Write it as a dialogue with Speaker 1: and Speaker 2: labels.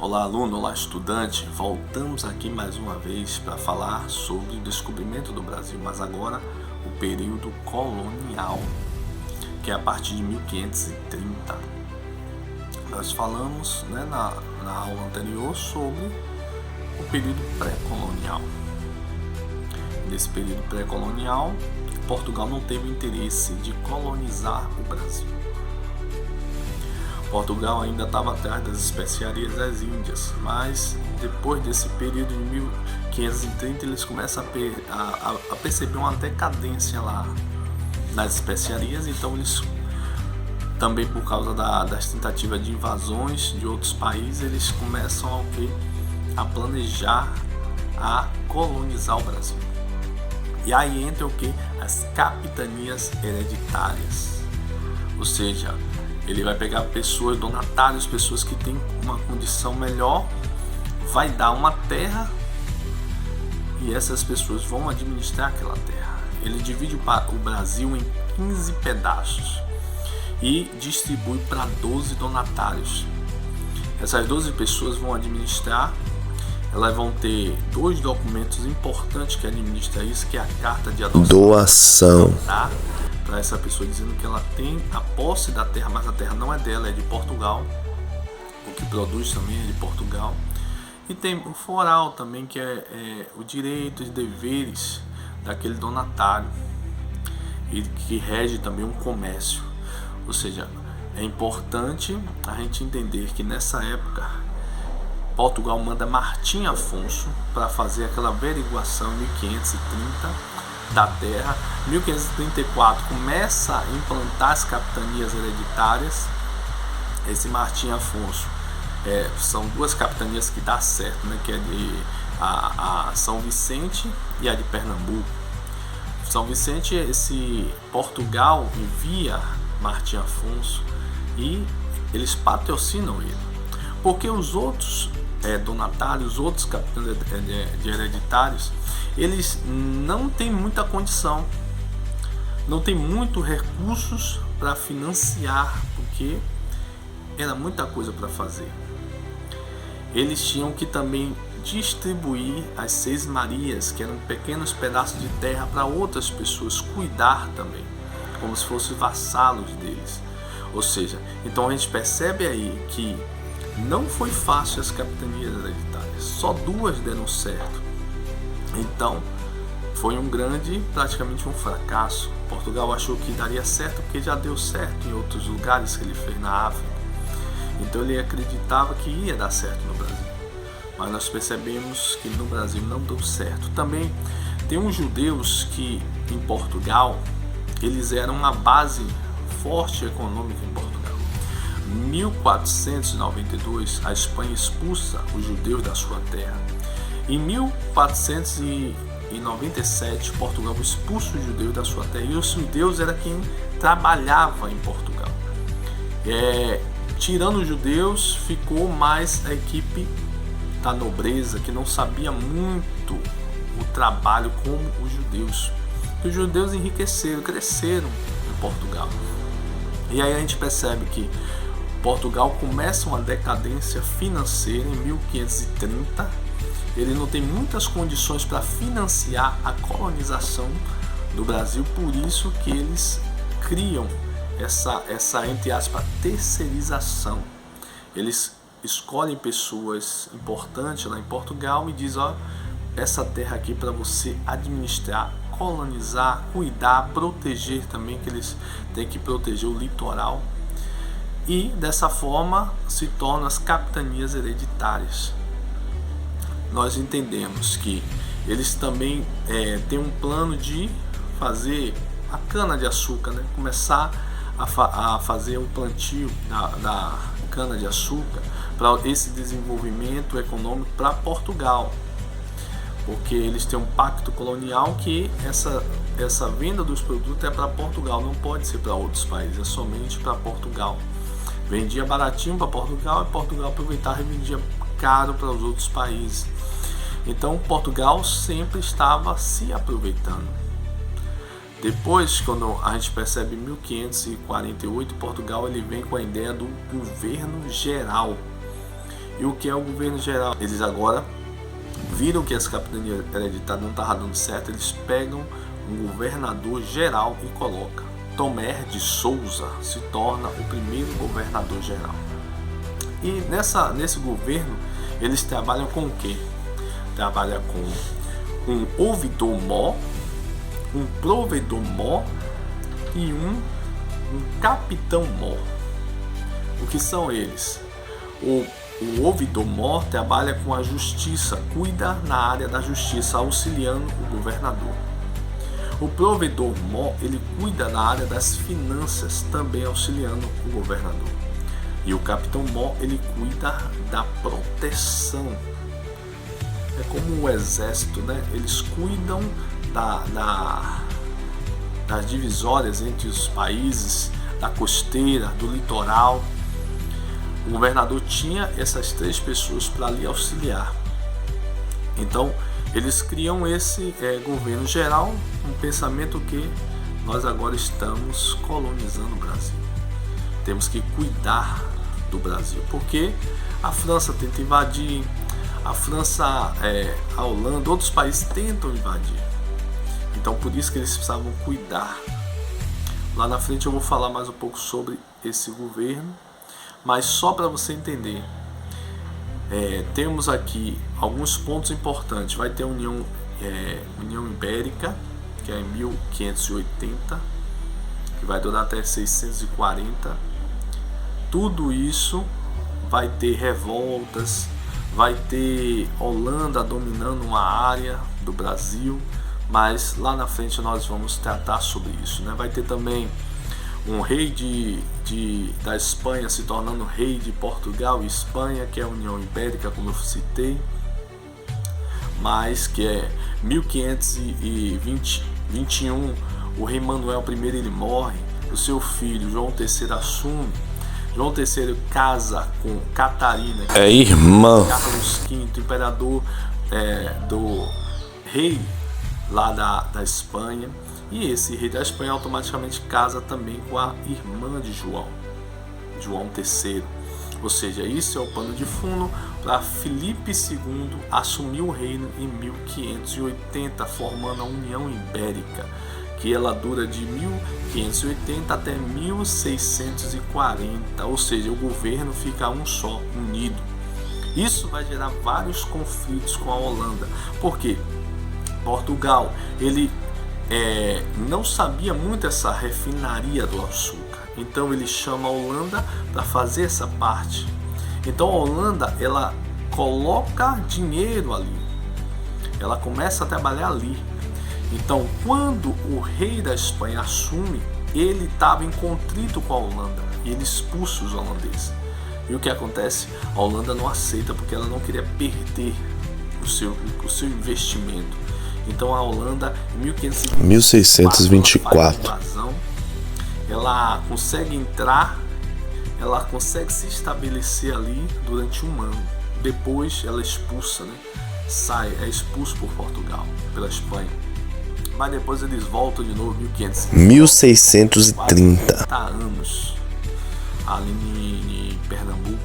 Speaker 1: Olá aluno, olá estudante, voltamos aqui mais uma vez para falar sobre o descobrimento do Brasil, mas agora o período colonial, que é a partir de 1530. Nós falamos na aula anterior sobre o período pré-colonial. Nesse período pré-colonial, Portugal não teve interesse de colonizar o Brasil. Portugal ainda estava atrás das especiarias das Índias, mas depois desse período de 1530 eles começam a perceber uma decadência lá nas especiarias, então eles também por causa das tentativas de invasões de outros países, eles começam a planejar a colonizar o Brasil. E aí entra o que? As capitanias hereditárias, ou seja, ele vai pegar pessoas, donatários, pessoas que têm uma condição melhor, vai dar uma terra e essas pessoas vão administrar aquela terra. Ele divide o Brasil em 15 pedaços e distribui para 12 donatários. Essas 12 pessoas vão administrar, elas vão ter dois documentos importantes que administram isso, que é a carta de
Speaker 2: doação.
Speaker 1: Tá? Para essa pessoa dizendo que ela tem a posse da terra, mas a terra não é dela, é de Portugal. O que produz também é de Portugal. E tem o foral também, que é o direito e deveres daquele donatário, e que rege também um comércio. Ou seja, é importante a gente entender que nessa época Portugal manda Martim Afonso para fazer aquela averiguação em 1530 da terra. 1534 começa a implantar as capitanias hereditárias. Esse Martim Afonso são duas capitanias que dá certo, né? Que é a São Vicente e a de Pernambuco. São Vicente, esse Portugal envia Martim Afonso e eles patrocinam ele, porque os outros donatários, outros capitães de hereditários, eles não têm muita condição, não tem muitos recursos para financiar, porque era muita coisa para fazer. Eles tinham que também distribuir as 6 Marias, que eram pequenos pedaços de terra, para outras pessoas cuidar também, como se fossem vassalos deles. Ou seja, então a gente percebe aí que não foi fácil as capitanias hereditárias, só 2 deram certo. Então foi praticamente um fracasso. Portugal achou que daria certo porque já deu certo em outros lugares que ele fez na África. Então ele acreditava que ia dar certo no Brasil. Mas nós percebemos que no Brasil não deu certo. Também tem uns judeus que em Portugal, eles eram uma base forte econômica em Portugal. Em 1492, a Espanha expulsa os judeus da sua terra. Em 1497, Portugal expulsa os judeus da sua terra. E os judeus era quem trabalhava em Portugal. Tirando os judeus, ficou mais a equipe da nobreza, que não sabia muito o trabalho como os judeus. Os judeus enriqueceram, cresceram em Portugal. E aí a gente percebe que Portugal começa uma decadência financeira em 1530. Ele não tem muitas condições para financiar a colonização do Brasil, por isso que eles criam essa entre aspas, terceirização. Eles escolhem pessoas importantes lá em Portugal e dizem: ó, essa terra aqui para você administrar, colonizar, cuidar, proteger também, que eles têm que proteger o litoral. E dessa forma se tornam as capitanias hereditárias. Nós entendemos que eles também têm um plano de fazer a cana-de-açúcar, né? Começar a fazer um plantio da cana-de-açúcar para esse desenvolvimento econômico para Portugal, porque eles têm um pacto colonial que essa venda dos produtos é para Portugal, não pode ser para outros países, é somente para Portugal. Vendia baratinho para Portugal e Portugal aproveitava e vendia caro para os outros países. Então Portugal sempre estava se aproveitando. Depois, quando a gente percebe em 1548, Portugal ele vem com a ideia do governo geral. E o que é o governo geral? Eles agora viram que essa capitania hereditária não estava dando certo, eles pegam um governador geral e colocam. Tomé de Souza se torna o primeiro governador geral. E nesse governo eles trabalham com o quê? Trabalham com um ouvidor-mor, um provedor-mor e um capitão-mor. O que são eles? O ouvidor-mor trabalha com a justiça, cuida na área da justiça, auxiliando o governador. O provedor-mor, ele cuida na área das finanças, também auxiliando o governador. E o capitão-mor, ele cuida da proteção. É como o exército, né? Eles cuidam das divisórias entre os países, da costeira, do litoral. O governador tinha essas 3 pessoas para lhe auxiliar. Então, eles criam esse governo geral, um pensamento que nós agora estamos colonizando o Brasil. Temos que cuidar do Brasil, porque a França tenta invadir, a França, a Holanda, outros países tentam invadir. Então, por isso que eles precisavam cuidar. Lá na frente eu vou falar mais um pouco sobre esse governo, mas só para você entender, temos aqui alguns pontos importantes. Vai ter a União Ibérica, que é em 1580, que vai durar até 640. Tudo isso vai ter revoltas, vai ter Holanda dominando uma área do Brasil, mas lá na frente nós vamos tratar sobre isso, né? Vai ter também um rei da Espanha se tornando rei de Portugal e Espanha, que é a União Ibérica, como eu citei, mas que é 1521, o rei Manuel I ele morre, o seu filho João III assume. João III casa com Catarina, que
Speaker 2: é irmã.
Speaker 1: Carlos V, imperador do rei lá da Espanha. E esse rei da Espanha automaticamente casa também com a irmã de João III. Ou seja, isso é o pano de fundo para Filipe II assumir o reino em 1580, formando a União Ibérica, que ela dura de 1580 até 1640, ou seja, o governo fica um só, unido. Isso vai gerar vários conflitos com a Holanda, porque Portugal, ele não sabia muito essa refinaria do açúcar, então ele chama a Holanda para fazer essa parte. Então a Holanda, ela coloca dinheiro ali, ela começa a trabalhar ali. Então, quando o rei da Espanha assume, ele estava em contrito com a Holanda e ele expulsa os holandeses. E o que acontece? A Holanda não aceita, porque ela não queria perder o seu investimento. Então a Holanda, em
Speaker 2: 1624,
Speaker 1: ela consegue entrar, ela consegue se estabelecer ali durante um ano. Depois ela expulsa, né? É expulso por Portugal, pela Espanha. Mas depois eles voltam de novo,
Speaker 2: 1630.
Speaker 1: 30 anos ali em Pernambuco.